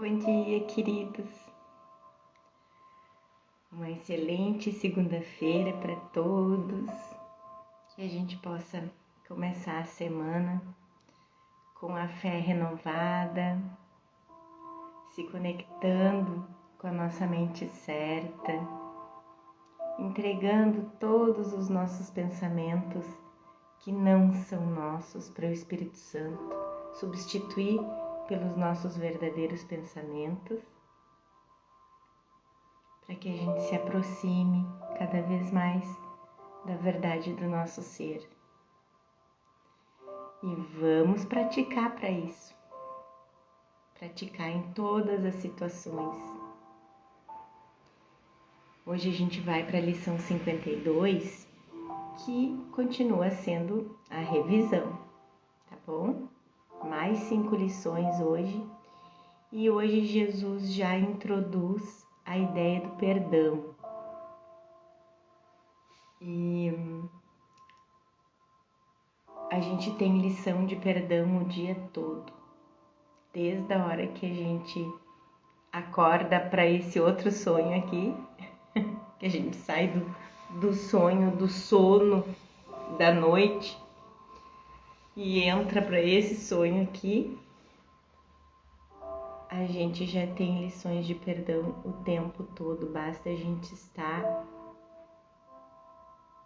Bom dia, queridos. Uma excelente segunda-feira para todos. Que a gente possa começar a semana com a fé renovada, se conectando com a nossa mente certa, entregando todos os nossos pensamentos que não são nossos para o Espírito Santo, substituir pelos nossos verdadeiros pensamentos, para que a gente se aproxime cada vez mais da verdade do nosso ser. E vamos praticar para isso, praticar em todas as situações. Hoje a gente vai para a lição 52, que continua sendo a revisão, tá bom? Mais 5 lições hoje, e hoje Jesus já introduz a ideia do perdão. E a gente tem lição de perdão o dia todo, desde a hora que a gente acorda para esse outro sonho aqui, que a gente sai do sonho, do sono da noite e entra para esse sonho aqui. A gente já tem lições de perdão o tempo todo, basta a gente estar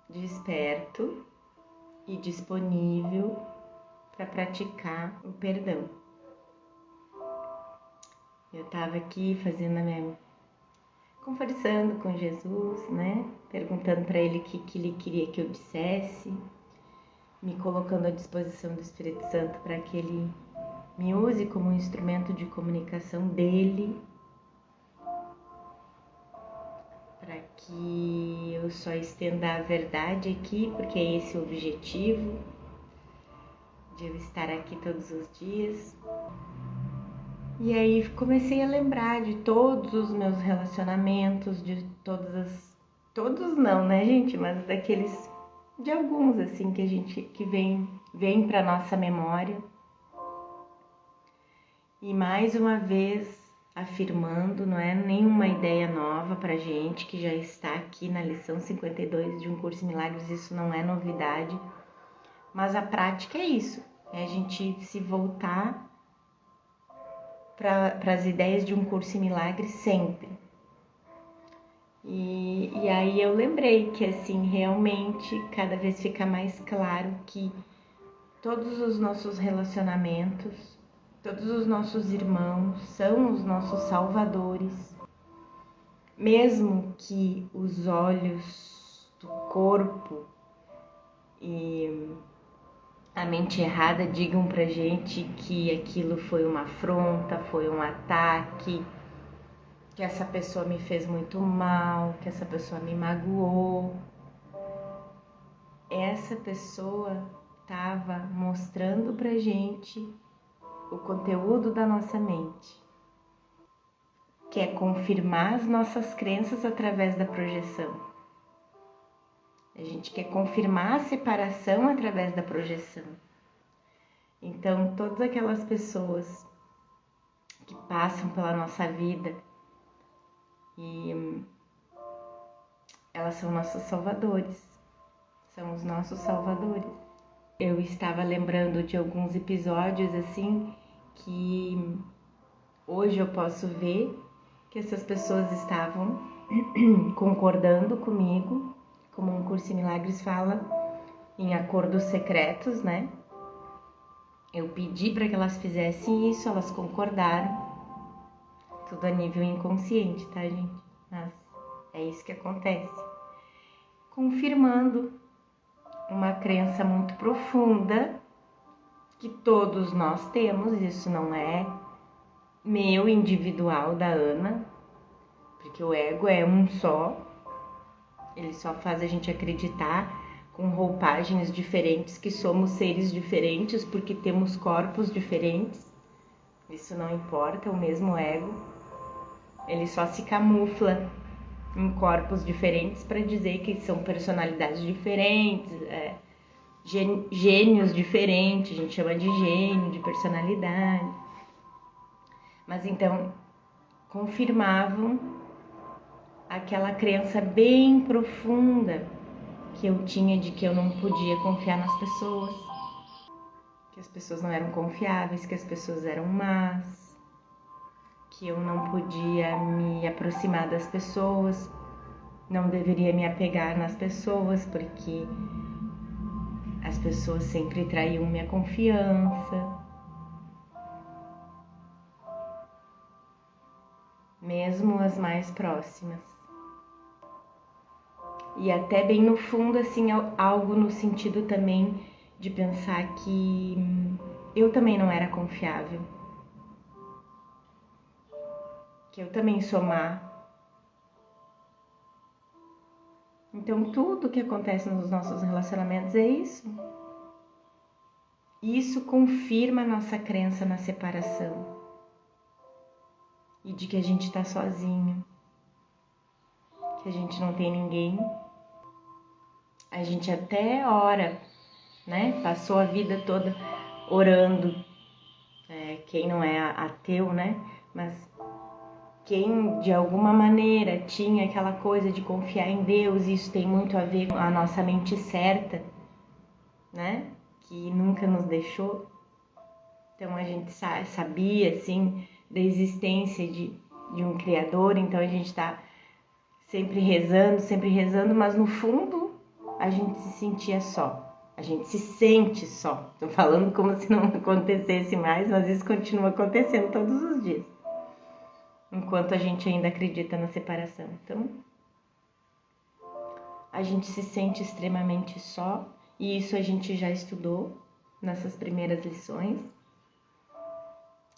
desperto e disponível para praticar o perdão. Eu estava aqui conversando com Jesus, né? Perguntando para ele o que ele queria que eu dissesse, me colocando à disposição do Espírito Santo para que ele me use como um instrumento de comunicação dele, para que eu só estenda a verdade aqui, porque é esse o objetivo de eu estar aqui todos os dias. E aí comecei a lembrar de todos os meus relacionamentos, de todos não, né, gente, mas de alguns assim que vem para nossa memória. E mais uma vez afirmando, não é nenhuma ideia nova pra gente, que já está aqui na lição 52 de Um Curso em Milagres, isso não é novidade, mas a prática é isso, é a gente se voltar para as ideias de Um Curso em Milagres sempre. E aí eu lembrei que assim, realmente cada vez fica mais claro que todos os nossos relacionamentos, todos os nossos irmãos são os nossos salvadores. Mesmo que os olhos do corpo e a mente errada digam pra gente que aquilo foi uma afronta, foi um ataque, que essa pessoa me fez muito mal, que essa pessoa me magoou. Essa pessoa estava mostrando pra gente o conteúdo da nossa mente, que é confirmar as nossas crenças através da projeção. A gente quer confirmar a separação através da projeção. Então, todas aquelas pessoas que passam pela nossa vida e elas são nossos salvadores, são os nossos salvadores. Eu estava lembrando de alguns episódios assim que hoje eu posso ver que essas pessoas estavam concordando comigo, como Um Curso em Milagres fala, em acordos secretos, né? Eu pedi para que elas fizessem isso, elas concordaram. Tudo a nível inconsciente, tá, gente? Mas é isso que acontece. Confirmando uma crença muito profunda que todos nós temos, isso não é meu, individual, da Ana, porque o ego é um só, ele só faz a gente acreditar com roupagens diferentes que somos seres diferentes porque temos corpos diferentes. Isso não importa, o mesmo ego, ele só se camufla em corpos diferentes para dizer que são personalidades diferentes, gênios diferentes, a gente chama de gênio, de personalidade. Mas então, confirmavam aquela crença bem profunda que eu tinha de que eu não podia confiar nas pessoas, que as pessoas não eram confiáveis, que as pessoas eram más, que eu não podia me aproximar das pessoas, não deveria me apegar nas pessoas, porque as pessoas sempre traíam minha confiança. Mesmo as mais próximas. E até bem no fundo, assim, algo no sentido também de pensar que eu também não era confiável. Que eu também sou má. Então, tudo que acontece nos nossos relacionamentos é isso. Isso confirma a nossa crença na separação. E de que a gente tá sozinho. Que a gente não tem ninguém. A gente até ora, né? Passou a vida toda orando. Quem não é ateu, né? Mas quem de alguma maneira tinha aquela coisa de confiar em Deus, isso tem muito a ver com a nossa mente certa, né? Que nunca nos deixou. Então a gente sabia, assim, da existência de um Criador, então a gente tá sempre rezando, mas no fundo a gente se sentia só. A gente se sente só. Tô falando como se não acontecesse mais, mas isso continua acontecendo todos os dias. Enquanto a gente ainda acredita na separação. Então, a gente se sente extremamente só, e isso a gente já estudou nessas primeiras lições,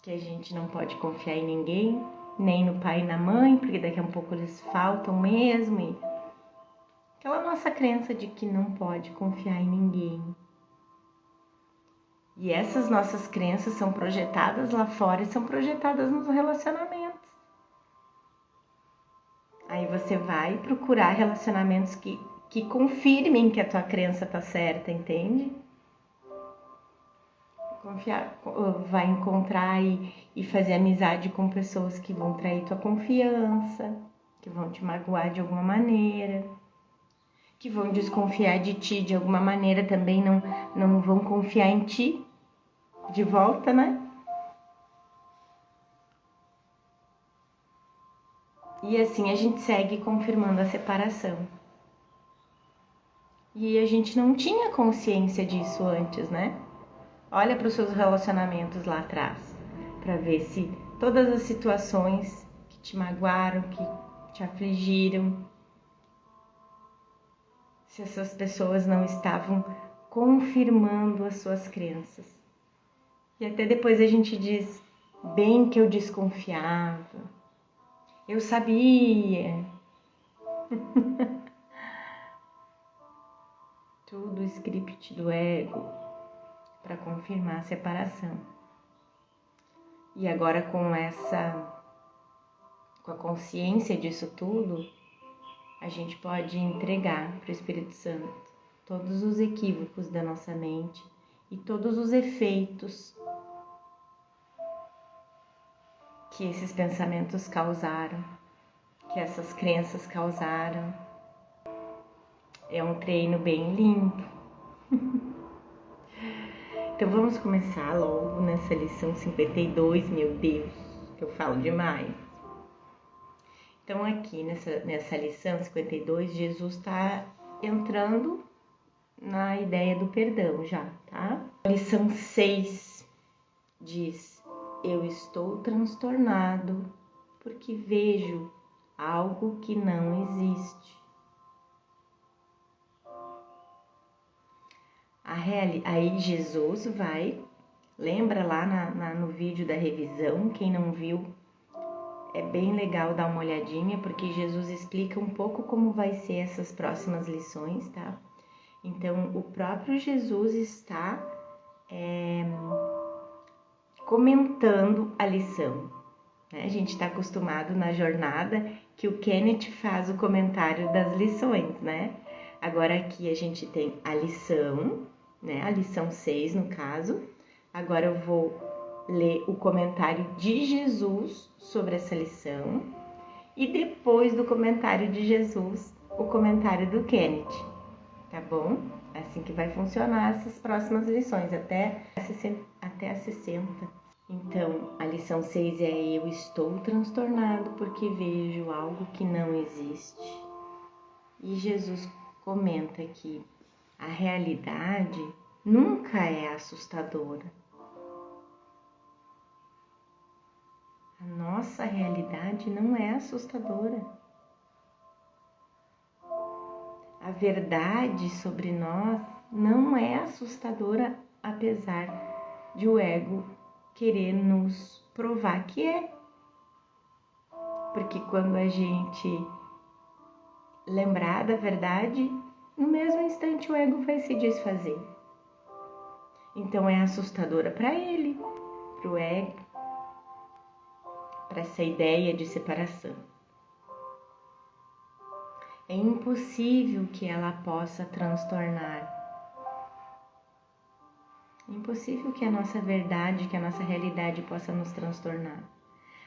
que a gente não pode confiar em ninguém, nem no pai e na mãe, porque daqui a um pouco eles faltam mesmo, e aquela nossa crença de que não pode confiar em ninguém. E essas nossas crenças são projetadas lá fora e são projetadas nos relacionamentos. Aí você vai procurar relacionamentos que confirmem que a tua crença tá certa, entende? Vai encontrar e fazer amizade com pessoas que vão trair tua confiança, que vão te magoar de alguma maneira, que vão desconfiar de ti de alguma maneira, também não vão confiar em ti de volta, né? E assim a gente segue confirmando a separação. E a gente não tinha consciência disso antes, né? Olha para os seus relacionamentos lá atrás, para ver se todas as situações que te magoaram, que te afligiram, se essas pessoas não estavam confirmando as suas crenças. E até depois a gente diz, bem que eu desconfiava, eu sabia. Tudo script do ego para confirmar a separação. E agora com a consciência disso tudo, a gente pode entregar para o Espírito Santo todos os equívocos da nossa mente e todos os efeitos que esses pensamentos causaram, que essas crenças causaram. É um treino bem limpo. Então vamos começar logo nessa lição 52, meu Deus, que eu falo demais. Então aqui nessa lição 52, Jesus está entrando na ideia do perdão já, tá? A lição 6 diz, eu estou transtornado porque vejo algo que não existe. Aí Jesus vai, lembra lá no vídeo da revisão, quem não viu, é bem legal dar uma olhadinha, porque Jesus explica um pouco como vai ser essas próximas lições, tá? Então, o próprio Jesus está comentando a lição, né? A gente está acostumado na jornada que o Kenneth faz o comentário das lições, né? Agora aqui a gente tem a lição, né? A lição 6 no caso. Agora eu vou ler o comentário de Jesus sobre essa lição e depois do comentário de Jesus, o comentário do Kenneth, tá bom? É assim que vai funcionar essas próximas lições, até a 60. Então, a lição 6 é: eu estou transtornado porque vejo algo que não existe. E Jesus comenta que a realidade nunca é assustadora. A nossa realidade não é assustadora. A verdade sobre nós não é assustadora, apesar de o ego querer nos provar que é. Porque quando a gente lembrar da verdade, no mesmo instante o ego vai se desfazer. Então é assustadora para ele, para o ego, para essa ideia de separação. É impossível que ela possa transtornar. É impossível que a nossa verdade, que a nossa realidade possa nos transtornar.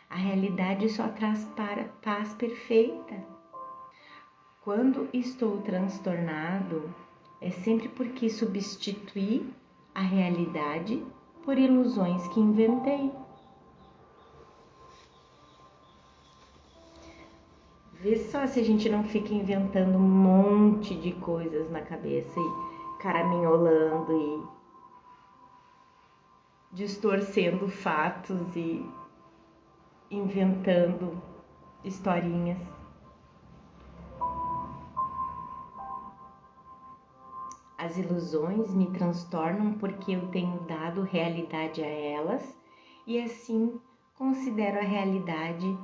A realidade só traz paz perfeita. Quando estou transtornado, é sempre porque substituí a realidade por ilusões que inventei. Vê só se a gente não fica inventando um monte de coisas na cabeça e caraminholando e distorcendo fatos e inventando historinhas. As ilusões me transtornam porque eu tenho dado realidade a elas e assim considero a realidade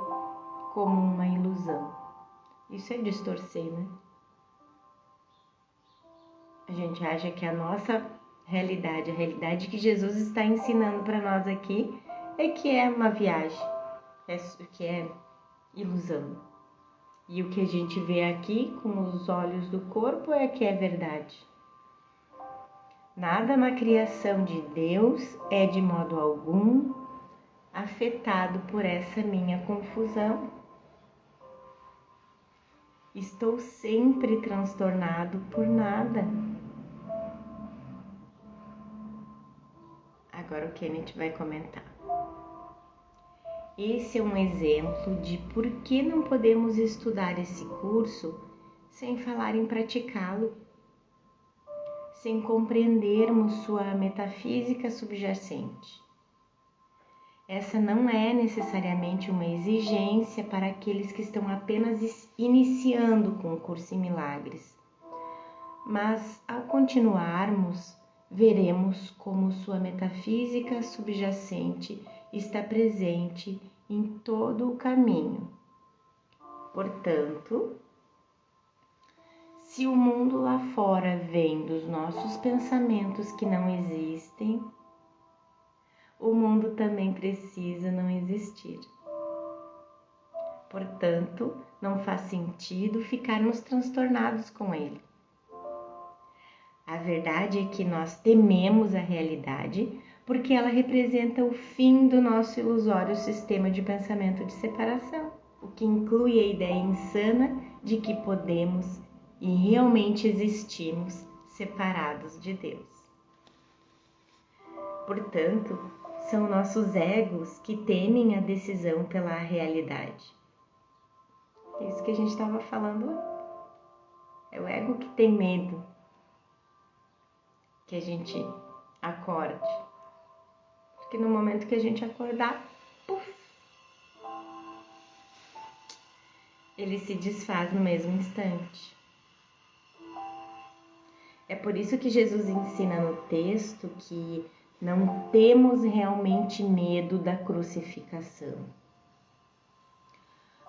como uma ilusão. Isso é distorcer, né? A gente acha que a nossa realidade, a realidade que Jesus está ensinando para nós aqui, é que é uma viagem, que é ilusão. E o que a gente vê aqui com os olhos do corpo é que é verdade. Nada na criação de Deus é de modo algum afetado por essa minha confusão. Estou sempre transtornado por nada. Agora o Kenneth vai comentar. Esse é um exemplo de por que não podemos estudar esse curso sem falar em praticá-lo, sem compreendermos sua metafísica subjacente. Essa não é necessariamente uma exigência para aqueles que estão apenas iniciando com o curso em milagres, mas ao continuarmos, veremos como sua metafísica subjacente está presente em todo o caminho. Portanto, se o mundo lá fora vem dos nossos pensamentos que não existem, o mundo também precisa não existir. Portanto, não faz sentido ficarmos transtornados com ele. A verdade é que nós tememos a realidade porque ela representa o fim do nosso ilusório sistema de pensamento de separação, o que inclui a ideia insana de que podemos e realmente existimos separados de Deus. Portanto, são nossos egos que temem a decisão pela realidade. É isso que a gente estava falando. É o ego que tem medo que a gente acorde. Porque no momento que a gente acordar, puf, ele se desfaz no mesmo instante. É por isso que Jesus ensina no texto que não temos realmente medo da crucificação.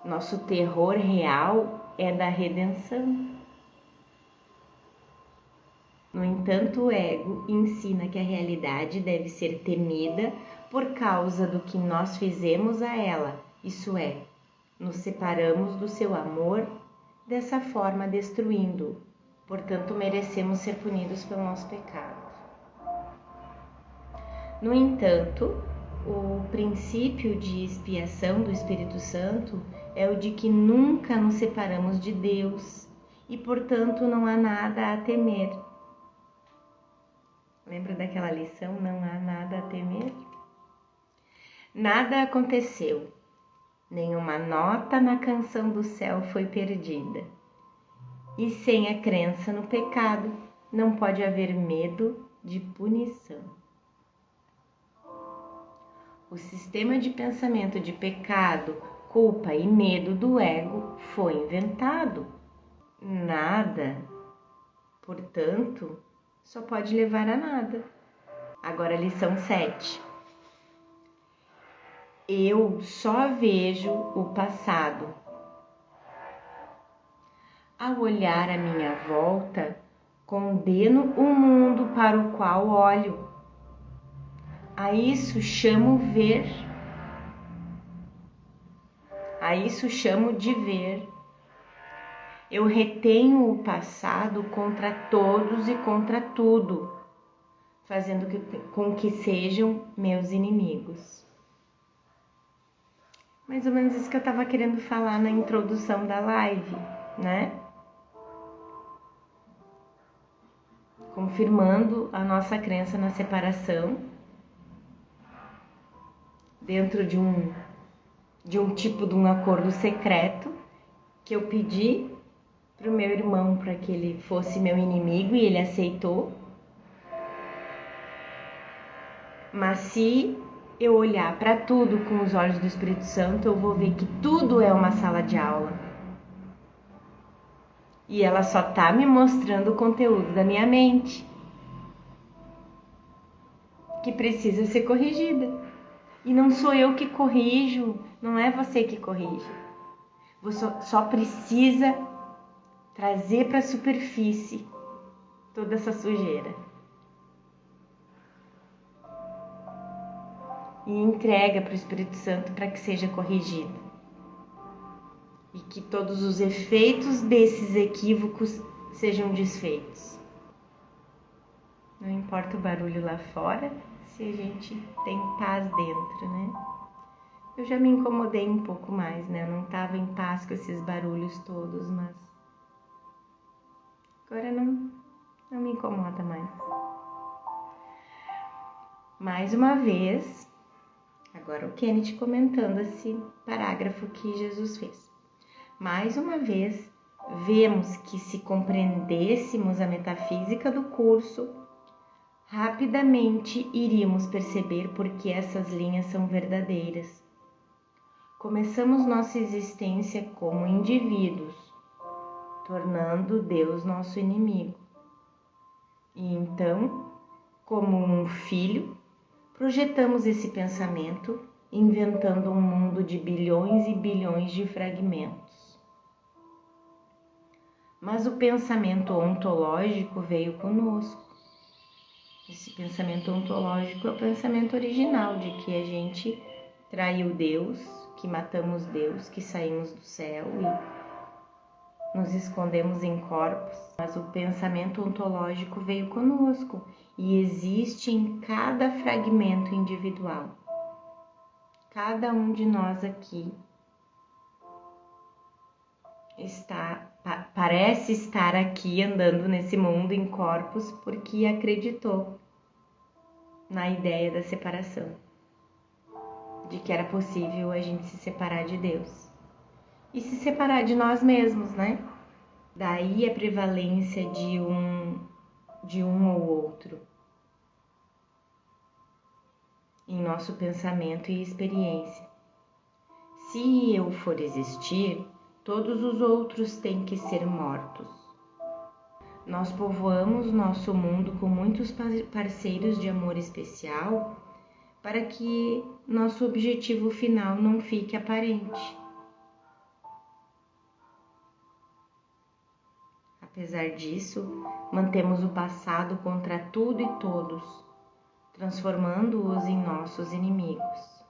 Nosso terror real é da redenção. No entanto, o ego ensina que a realidade deve ser temida por causa do que nós fizemos a ela, isso é, nos separamos do seu amor, dessa forma destruindo-o. Portanto, merecemos ser punidos pelo nosso pecado. No entanto, O princípio de expiação do Espírito Santo é o de que nunca nos separamos de Deus e, portanto, não há nada a temer. Lembra daquela lição? Não há nada a temer? Nada aconteceu. Nenhuma nota na canção do céu foi perdida. E sem a crença no pecado, não pode haver medo de punição. O sistema de pensamento de pecado, culpa e medo do ego foi inventado. Nada, portanto, só pode levar a nada. Agora, lição 7. Eu só vejo o passado. Ao olhar à minha volta, condeno o mundo para o qual olho. A isso chamo ver. A isso chamo de ver. Eu retenho o passado contra todos e contra tudo, fazendo com que sejam meus inimigos. Mais ou menos isso que eu estava querendo falar na introdução da live, né? Confirmando a nossa crença na separação dentro de um tipo de um acordo secreto que eu pedi para o meu irmão para que ele fosse meu inimigo e ele aceitou. Mas se eu olhar para tudo com os olhos do Espírito Santo, eu vou ver que tudo é uma sala de aula. E ela só está me mostrando o conteúdo da minha mente, que precisa ser corrigida. E não sou eu que corrijo, não é você que corrige. Você só precisa trazer para a superfície toda essa sujeira. E entrega para o Espírito Santo para que seja corrigido. E que todos os efeitos desses equívocos sejam desfeitos. Não importa o barulho lá fora, se a gente tem paz dentro, né? Eu já me incomodei um pouco mais, né? Eu não estava em paz com esses barulhos todos, mas agora não me incomoda mais. Mais uma vez, agora o Kenneth comentando esse parágrafo que Jesus fez. Mais uma vez, vemos que se compreendêssemos a metafísica do curso, rapidamente iríamos perceber por que essas linhas são verdadeiras. Começamos nossa existência como indivíduos, tornando Deus nosso inimigo. E então, como um filho, projetamos esse pensamento, inventando um mundo de bilhões e bilhões de fragmentos. Mas o pensamento ontológico veio conosco. Esse pensamento ontológico é o pensamento original de que a gente traiu Deus, que matamos Deus, que saímos do céu e nos escondemos em corpos. Mas o pensamento ontológico veio conosco e existe em cada fragmento individual. Cada um de nós aqui parece estar aqui andando nesse mundo em corpos porque acreditou na ideia da separação, de que era possível a gente se separar de Deus e se separar de nós mesmos, né? Daí a prevalência de um ou outro em nosso pensamento e experiência. Se eu for existir, todos os outros têm que ser mortos. Nós povoamos nosso mundo com muitos parceiros de amor especial para que nosso objetivo final não fique aparente. Apesar disso, mantemos o passado contra tudo e todos, transformando-os em nossos inimigos.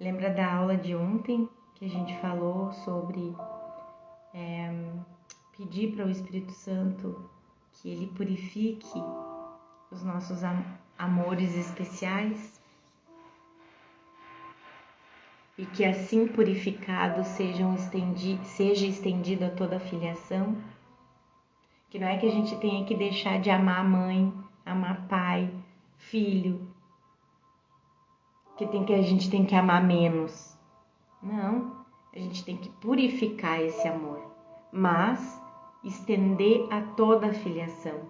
Lembra da aula de ontem que a gente falou sobre pedir para o Espírito Santo que ele purifique os nossos amores especiais? e que assim purificado seja estendido a toda a filiação, que não é que a gente tenha que deixar de amar a mãe, amar pai, filho, que a gente tem que amar menos. Não, a gente tem que purificar esse amor, mas estender a toda a filiação,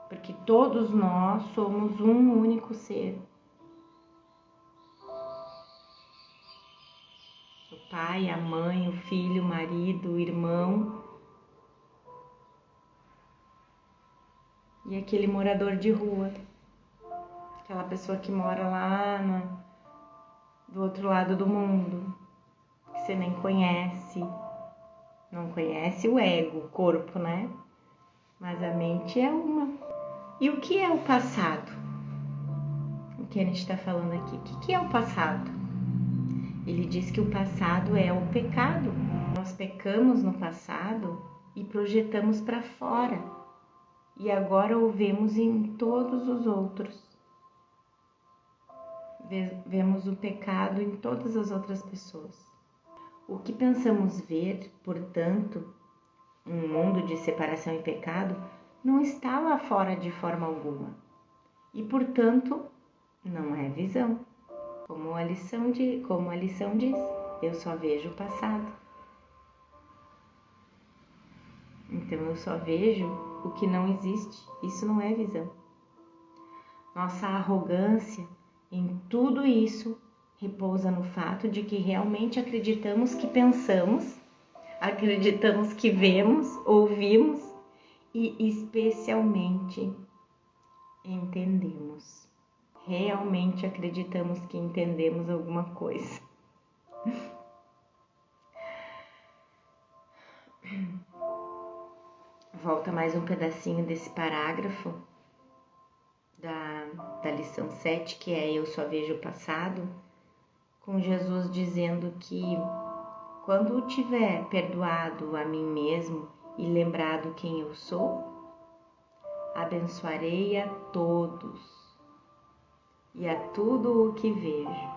porque todos nós somos um único ser. O pai, a mãe, o filho, o marido, o irmão e aquele morador de rua, aquela pessoa que mora lá do outro lado do mundo, que você nem conhece, não conhece o ego, o corpo, né? Mas a mente é uma. E o que é o passado? O que a gente está falando aqui? O que é o passado? Ele diz que o passado é o pecado. Nós pecamos no passado e projetamos para fora. E agora o vemos em todos os outros. Vemos o pecado em todas as outras pessoas. O que pensamos ver, portanto, um mundo de separação e pecado, não está lá fora de forma alguma. E, portanto, não é visão. Como a lição diz, eu só vejo o passado. Então eu só vejo o que não existe. Isso não é visão. Nossa arrogância em tudo isso repousa no fato de que realmente acreditamos que pensamos, acreditamos que vemos, ouvimos e especialmente entendemos. Realmente acreditamos que entendemos alguma coisa. Volta mais um pedacinho desse parágrafo da lição 7, que é eu só vejo o passado, com Jesus dizendo que quando tiver perdoado a mim mesmo e lembrado quem eu sou, abençoarei a todos e a tudo o que vejo.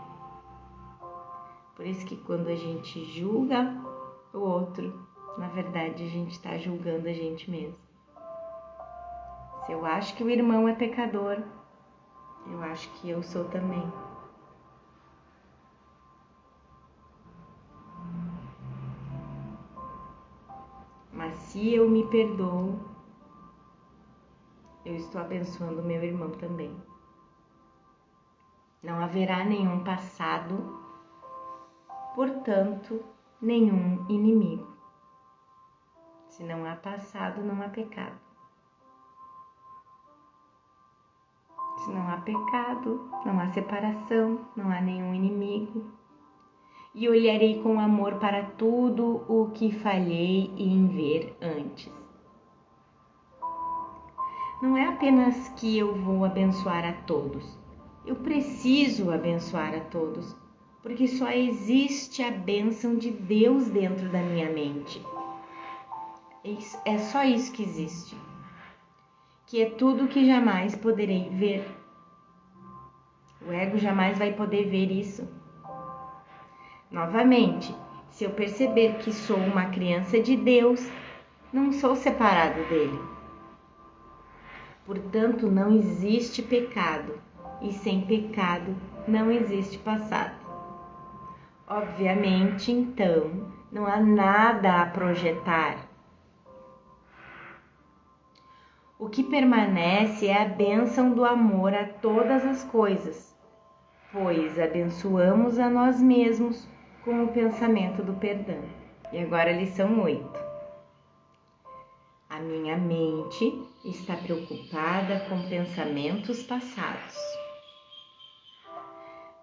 Por isso que quando a gente julga o outro, na verdade a gente está julgando a gente mesmo. Se eu acho que o irmão é pecador, eu acho que eu sou também. Mas se eu me perdoo, eu estou abençoando o meu irmão também. Não haverá nenhum passado, portanto, nenhum inimigo. Se não há passado, não há pecado. Se não há pecado, não há separação, não há nenhum inimigo. E olharei com amor para tudo o que falhei em ver antes. Não é apenas que eu vou abençoar a todos. Eu preciso abençoar a todos, porque só existe a bênção de Deus dentro da minha mente. É só isso que existe. Que é tudo que jamais poderei ver. O ego jamais vai poder ver isso. Novamente, se eu perceber que sou uma criança de Deus, não sou separado dele. Portanto, não existe pecado, e sem pecado não existe passado. Obviamente, então, não há nada a projetar. O que permanece é a bênção do amor a todas as coisas, pois abençoamos a nós mesmos com o pensamento do perdão. E agora a lição 8. A minha mente está preocupada com pensamentos passados.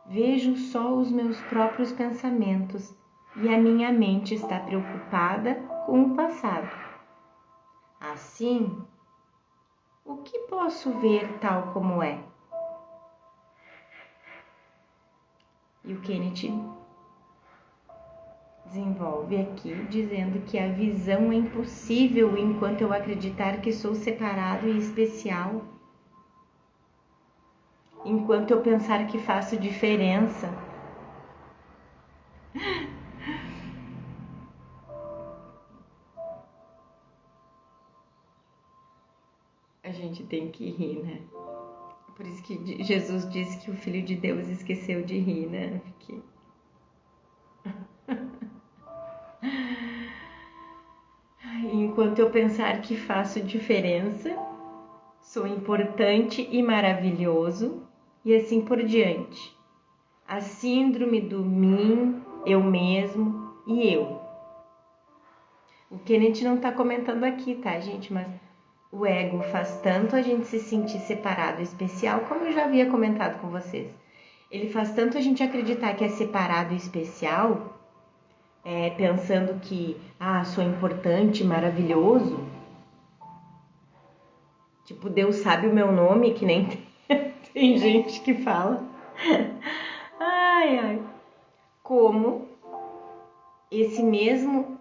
Vejo só os meus próprios pensamentos e a minha mente está preocupada com o passado. Assim, o que posso ver tal como é? E o Kenneth desenvolve aqui dizendo que a visão é impossível enquanto eu acreditar que sou separado e especial, enquanto eu pensar que faço diferença, A gente tem que rir, né? Por isso que Jesus disse que o Filho de Deus esqueceu de rir, né? Porque... Enquanto eu pensar que faço diferença, sou importante e maravilhoso, e assim por diante. A síndrome do mim, eu mesmo e eu. O Kenneth não está comentando aqui, tá, gente? Mas o ego faz tanto a gente se sentir separado e especial, como eu já havia comentado com vocês. Ele faz tanto a gente acreditar que é separado e especial, pensando que, sou importante, maravilhoso. Tipo, Deus sabe o meu nome, que nem tem gente que fala. Ai. Como esse mesmo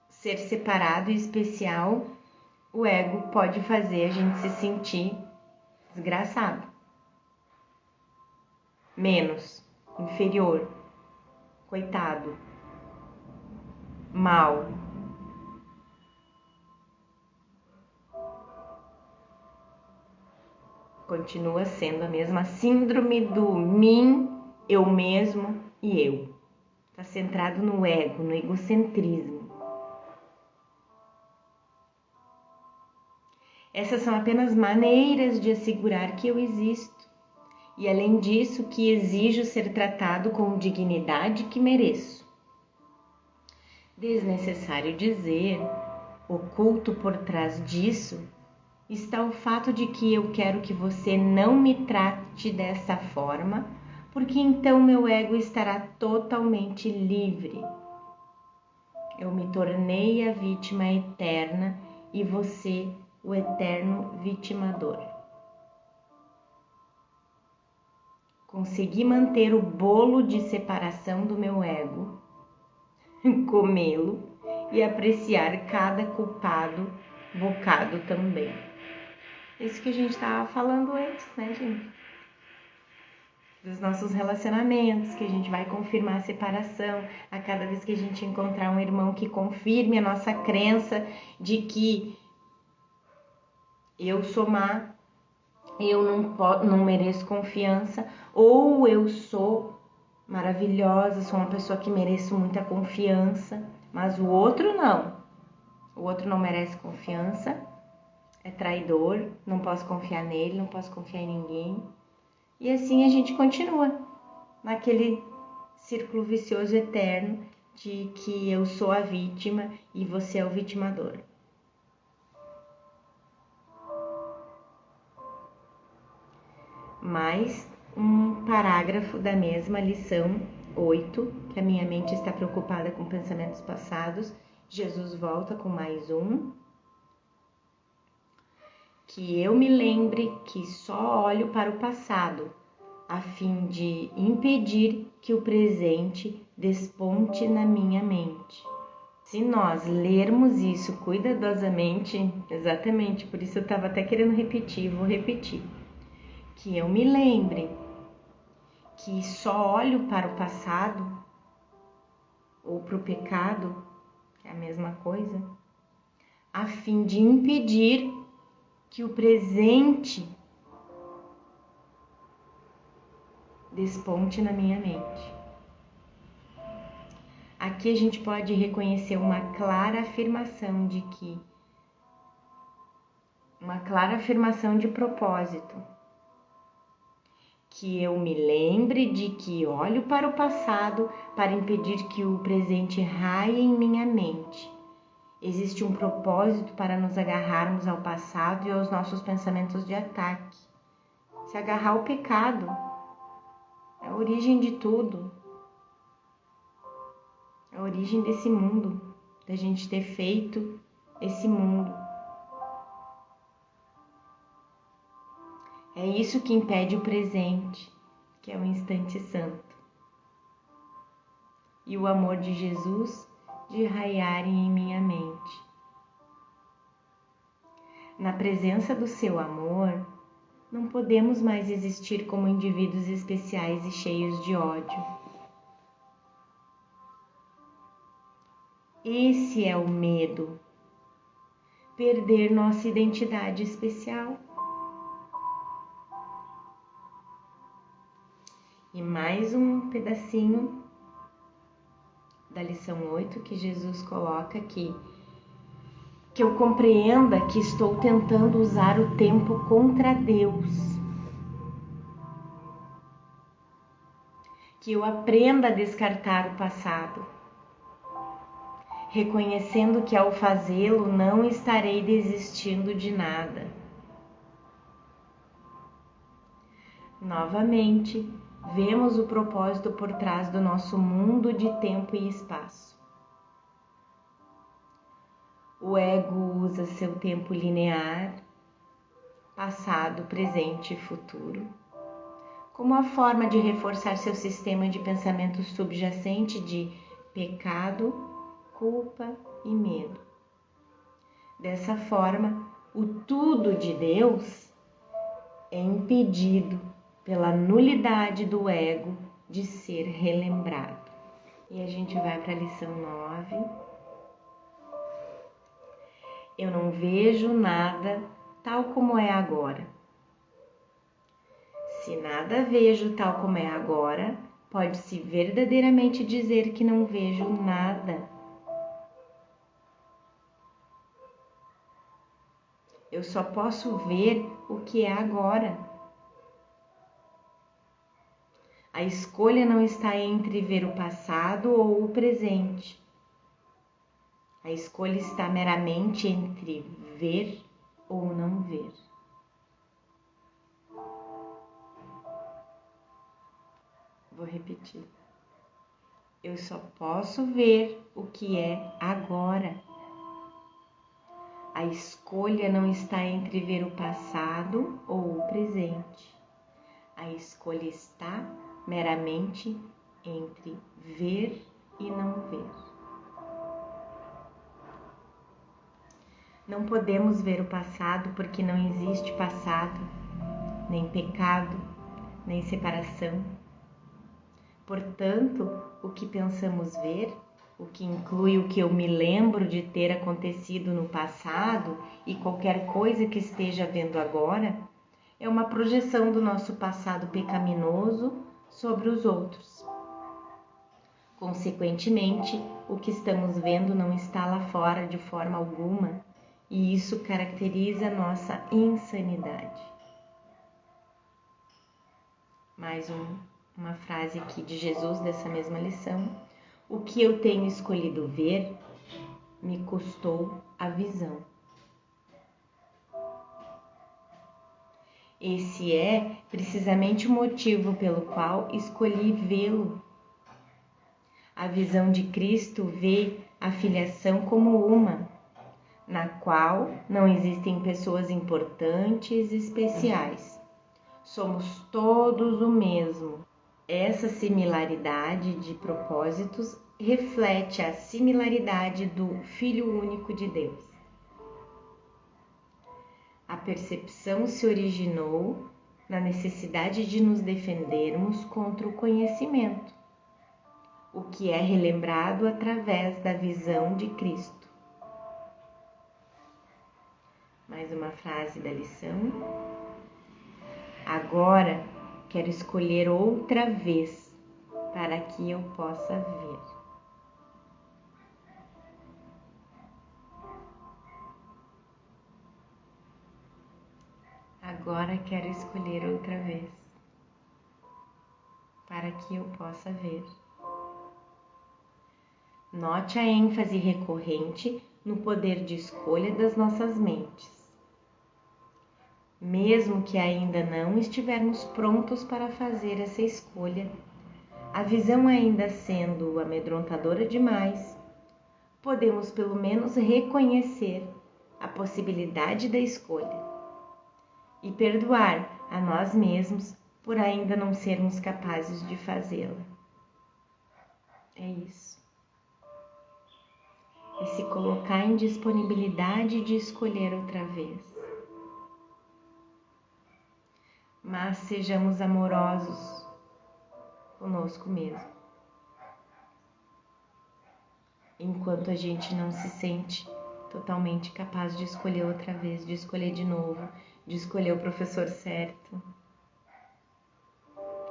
ser separado e especial, o ego pode fazer a gente se sentir desgraçado, menos, inferior, coitado, mal. Continua sendo a mesma síndrome do mim, eu mesmo e eu. Está centrado no ego, no egocentrismo. Essas são apenas maneiras de assegurar que eu existo. E além disso, que exijo ser tratado com dignidade que mereço. Desnecessário dizer, oculto por trás disso, está o fato de que eu quero que você não me trate dessa forma, porque então meu ego estará totalmente livre. Eu me tornei a vítima eterna e você o eterno vitimador. Consegui manter o bolo de separação do meu ego, comê-lo e apreciar cada culpado bocado também. Isso que a gente estava falando antes, né, gente? Dos nossos relacionamentos, que a gente vai confirmar a separação a cada vez que a gente encontrar um irmão que confirme a nossa crença de que eu sou má, eu não mereço confiança, ou eu sou maravilhosa, sou uma pessoa que mereço muita confiança, mas o outro não. O outro não merece confiança, é traidor, não posso confiar nele, não posso confiar em ninguém. E assim a gente continua naquele círculo vicioso eterno de que eu sou a vítima e você é o vitimador. Mais um parágrafo da mesma lição 8, que a minha mente está preocupada com pensamentos passados. Jesus volta com mais um. Que eu me lembre que só olho para o passado, a fim de impedir que o presente desponte na minha mente. Se nós lermos isso cuidadosamente, exatamente, por isso eu estava até querendo repetir, vou repetir. Que eu me lembre que só olho para o passado ou para o pecado, que é a mesma coisa, a fim de impedir que o presente desponte na minha mente. Aqui a gente pode reconhecer uma clara afirmação de propósito. Que eu me lembre de que olho para o passado para impedir que o presente raie em minha mente. Existe um propósito para nos agarrarmos ao passado e aos nossos pensamentos de ataque. Se agarrar ao pecado é a origem de tudo. É a origem desse mundo, da gente ter feito esse mundo. É isso que impede o presente, que é o instante santo. E o amor de Jesus de raiarem em minha mente. Na presença do seu amor, não podemos mais existir como indivíduos especiais e cheios de ódio. Esse é o medo. Perder nossa identidade especial. E mais um pedacinho da lição 8 que Jesus coloca aqui. Que eu compreenda que estou tentando usar o tempo contra Deus. Que eu aprenda a descartar o passado, reconhecendo que ao fazê-lo não estarei desistindo de nada. Novamente, vemos o propósito por trás do nosso mundo de tempo e espaço. O ego usa seu tempo linear, passado, presente e futuro, como a forma de reforçar seu sistema de pensamento subjacente de pecado, culpa e medo. Dessa forma, o tudo de Deus é impedido pela nulidade do ego de ser relembrado. E a gente vai para a lição 9. Eu não vejo nada tal como é agora. Se nada vejo tal como é agora, pode-se verdadeiramente dizer que não vejo nada. Eu só posso ver o que é agora. A escolha não está entre ver o passado ou o presente. A escolha está meramente entre ver ou não ver. Vou repetir. Eu só posso ver o que é agora. A escolha não está entre ver o passado ou o presente. A escolha está meramente entre ver e não ver. Não podemos ver o passado porque não existe passado, nem pecado, nem separação. Portanto, o que pensamos ver, o que inclui o que eu me lembro de ter acontecido no passado e qualquer coisa que esteja vendo agora, é uma projeção do nosso passado pecaminoso sobre os outros. Consequentemente, o que estamos vendo não está lá fora de forma alguma, e isso caracteriza nossa insanidade. Mais uma frase aqui de Jesus dessa mesma lição. O que eu tenho escolhido ver me custou a visão. Esse é precisamente o motivo pelo qual escolhi vê-lo. A visão de Cristo vê a filiação como uma, na qual não existem pessoas importantes e especiais. Somos todos o mesmo. Essa similaridade de propósitos reflete a similaridade do Filho único de Deus. A percepção se originou na necessidade de nos defendermos contra o conhecimento, o que é relembrado através da visão de Cristo. Mais uma frase da lição. Agora quero escolher outra vez para que eu possa ver. Agora quero escolher outra vez para que eu possa ver. Note a ênfase recorrente no poder de escolha das nossas mentes. Mesmo que ainda não estivermos prontos para fazer essa escolha, a visão ainda sendo amedrontadora demais, podemos pelo menos reconhecer a possibilidade da escolha e perdoar a nós mesmos por ainda não sermos capazes de fazê-la. É isso. E se colocar em disponibilidade de escolher outra vez. Mas sejamos amorosos conosco mesmo. enquanto a gente não se sente totalmente capaz de escolher outra vez, de escolher de novo, de escolher o professor certo.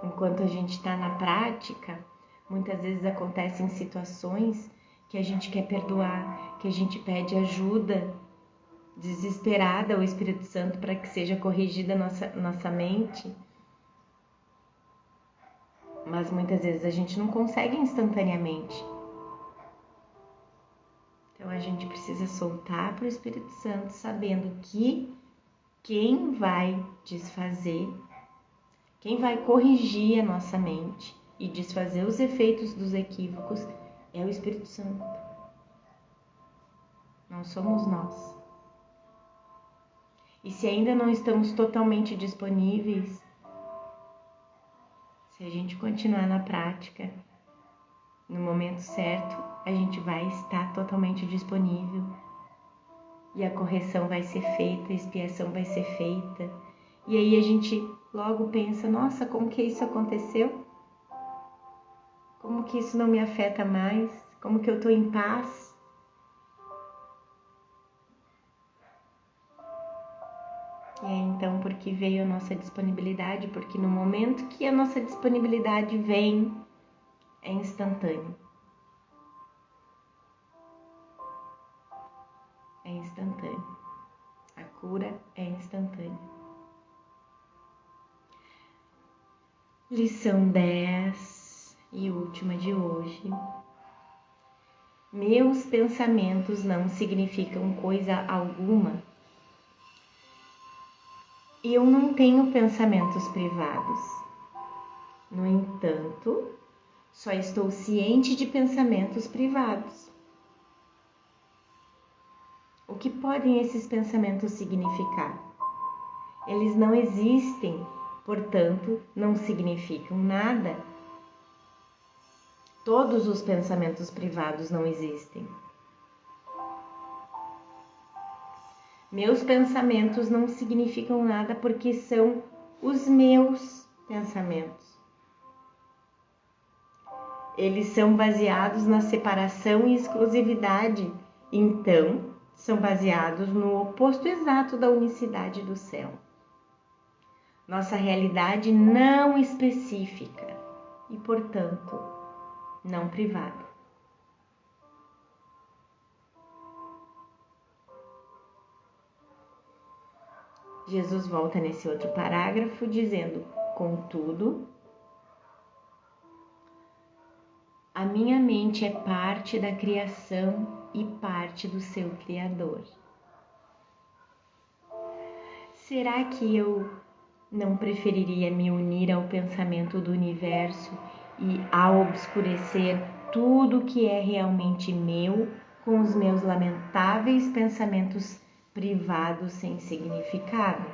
Enquanto a gente está na prática, muitas vezes acontecem situações que a gente quer perdoar, que a gente pede ajuda desesperada ao Espírito Santo para que seja corrigida nossa mente. Mas muitas vezes a gente não consegue instantaneamente. Então a gente precisa soltar para o Espírito Santo, sabendo que quem vai desfazer, quem vai corrigir a nossa mente e desfazer os efeitos dos equívocos é o Espírito Santo. Não somos nós. E se ainda não estamos totalmente disponíveis, se a gente continuar na prática, no momento certo, a gente vai estar totalmente disponível e a correção vai ser feita, a expiação vai ser feita. E aí a gente logo pensa, nossa, como que isso aconteceu? Como que isso não me afeta mais? Como que eu estou em paz? E é então porque veio a nossa disponibilidade, porque no momento que a nossa disponibilidade vem, é instantâneo. É instantâneo. A cura é instantânea. Lição 10 e última de hoje. Meus pensamentos não significam coisa alguma. Eu não tenho pensamentos privados. No entanto, só estou ciente de pensamentos privados. O que podem esses pensamentos significar? Eles não existem, portanto, não significam nada. Todos os pensamentos privados não existem. Meus pensamentos não significam nada porque são os meus pensamentos. Eles são baseados na separação e exclusividade, então são baseados no oposto exato da unicidade do céu. Nossa realidade não específica e, portanto, não privada. Jesus volta nesse outro parágrafo dizendo: contudo, a minha mente é parte da criação e parte do seu Criador. Será que eu não preferiria me unir ao pensamento do universo e, ao obscurecer tudo que é realmente meu, com os meus lamentáveis pensamentos privados sem significado?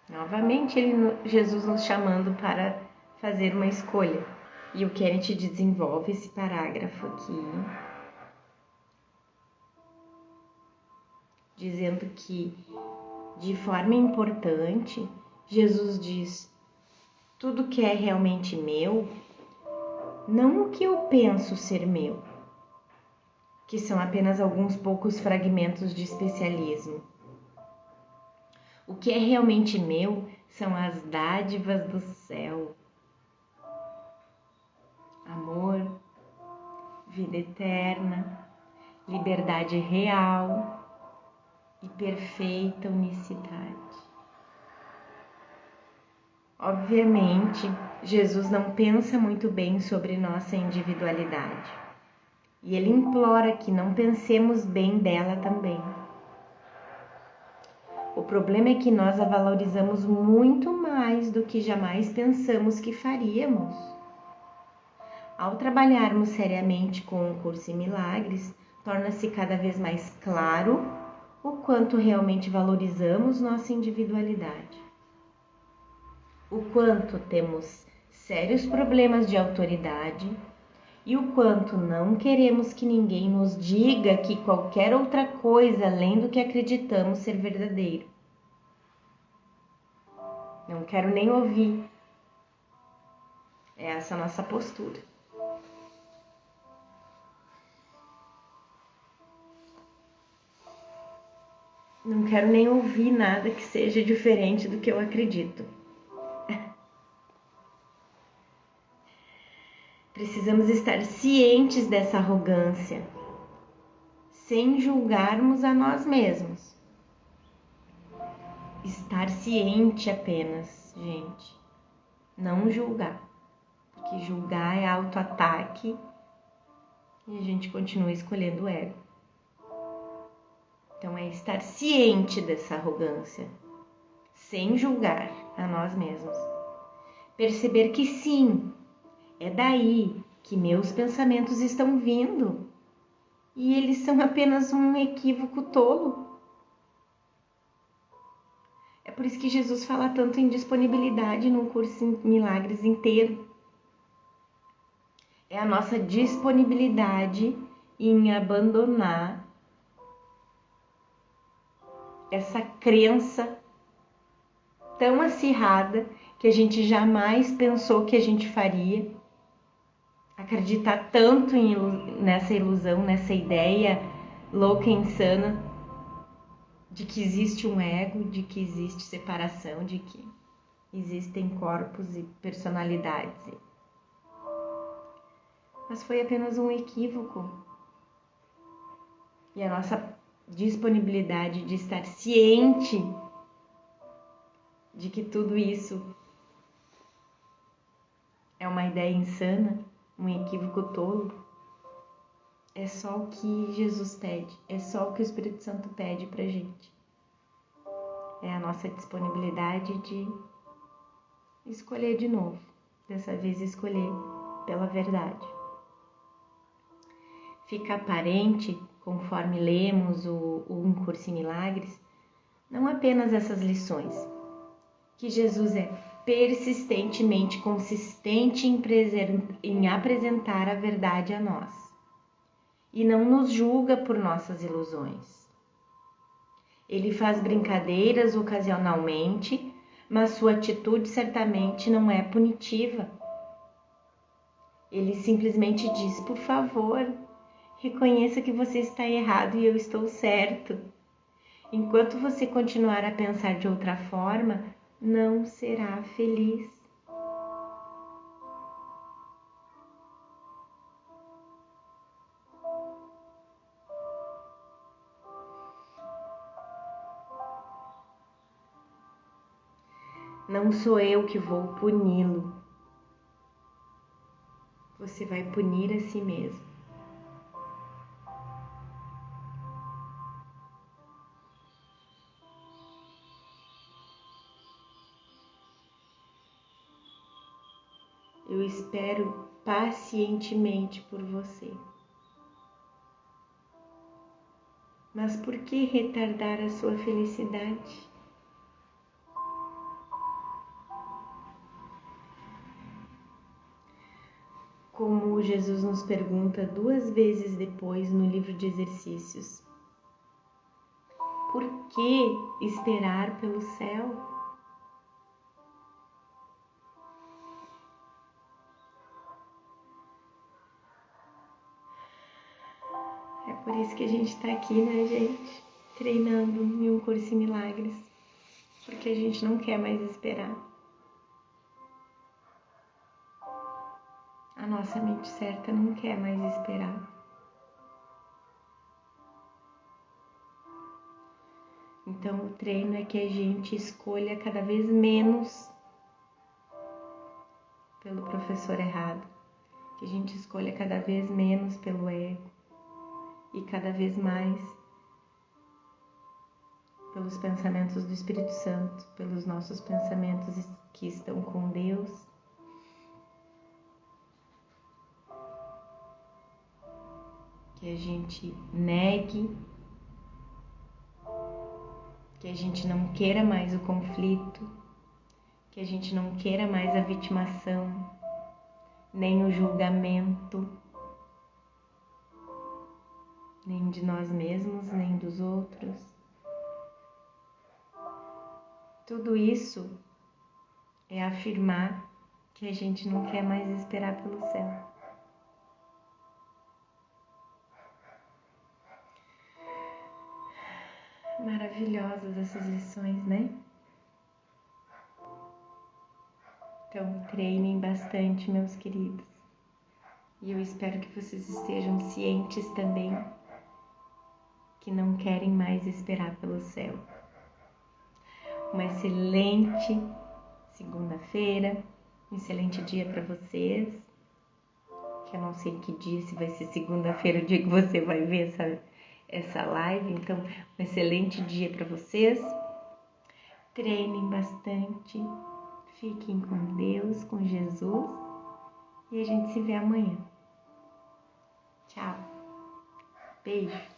Novamente, Jesus nos chamando para fazer uma escolha. E o Kenneth desenvolve esse parágrafo aqui, dizendo que, de forma importante, Jesus diz: tudo que é realmente meu, não o que eu penso ser meu, que são apenas alguns poucos fragmentos de especialismo. O que é realmente meu são as dádivas do céu. Amor, vida eterna, liberdade real e perfeita unicidade. Obviamente, Jesus não pensa muito bem sobre nossa individualidade e ele implora que não pensemos bem dela também. O problema é que nós a valorizamos muito mais do que jamais pensamos que faríamos. Ao trabalharmos seriamente com o Curso em Milagres, torna-se cada vez mais claro o quanto realmente valorizamos nossa individualidade. O quanto temos sérios problemas de autoridade e o quanto não queremos que ninguém nos diga que qualquer outra coisa além do que acreditamos ser verdadeiro. Não quero nem ouvir. É essa a nossa postura. Não quero nem ouvir nada que seja diferente do que eu acredito. Precisamos estar cientes dessa arrogância, sem julgarmos a nós mesmos. Estar ciente apenas, gente. Não julgar. Porque julgar é autoataque e a gente continua escolhendo o ego. Então é estar ciente dessa arrogância, sem julgar a nós mesmos. Perceber que sim, é daí que meus pensamentos estão vindo e eles são apenas um equívoco tolo. É por isso que Jesus fala tanto em disponibilidade no curso em Milagres inteiro. É a nossa disponibilidade em abandonar essa crença tão acirrada que a gente jamais pensou que a gente faria. Acreditar tanto nessa ilusão, nessa ideia louca e insana de que existe um ego, de que existe separação, de que existem corpos e personalidades. Mas foi apenas um equívoco. E a nossa disponibilidade de estar ciente de que tudo isso é uma ideia insana, um equívoco tolo, é só o que Jesus pede, é só o que o Espírito Santo pede pra gente. É a nossa disponibilidade de escolher de novo, dessa vez escolher pela verdade. Fica aparente, conforme lemos Um Curso em Milagres, não apenas essas lições, que Jesus é persistentemente consistente em apresentar a verdade a nós e não nos julga por nossas ilusões. Ele faz brincadeiras ocasionalmente, mas sua atitude certamente não é punitiva. Ele simplesmente diz: por favor, reconheça que você está errado e eu estou certo. Enquanto você continuar a pensar de outra forma, não será feliz. Não sou eu que vou puni-lo. Você vai punir a si mesmo. Eu espero pacientemente por você. Mas por que retardar a sua felicidade? Como Jesus nos pergunta 2 vezes depois no livro de exercícios: por que esperar pelo céu? É por isso que a gente está aqui, né, gente? Treinando em Um Curso em Milagres. Porque a gente não quer mais esperar. A nossa mente certa não quer mais esperar. Então o treino é que a gente escolha cada vez menos pelo professor errado. Que a gente escolha cada vez menos pelo ego. E cada vez mais pelos pensamentos do Espírito Santo, pelos nossos pensamentos que estão com Deus. Que a gente negue, que a gente não queira mais o conflito, que a gente não queira mais a vitimação, nem o julgamento, nem de nós mesmos, nem dos outros. Tudo isso é afirmar que a gente não quer mais esperar pelo céu. Maravilhosas essas lições, né? Então, treinem bastante, meus queridos. E eu espero que vocês estejam cientes também que não querem mais esperar pelo céu. Uma excelente segunda-feira, um excelente dia para vocês. Que eu não sei que dia, se vai ser segunda-feira, o dia que você vai ver essa live. Então, um excelente dia para vocês. Treinem bastante. Fiquem com Deus, com Jesus. E a gente se vê amanhã. Tchau. Beijo.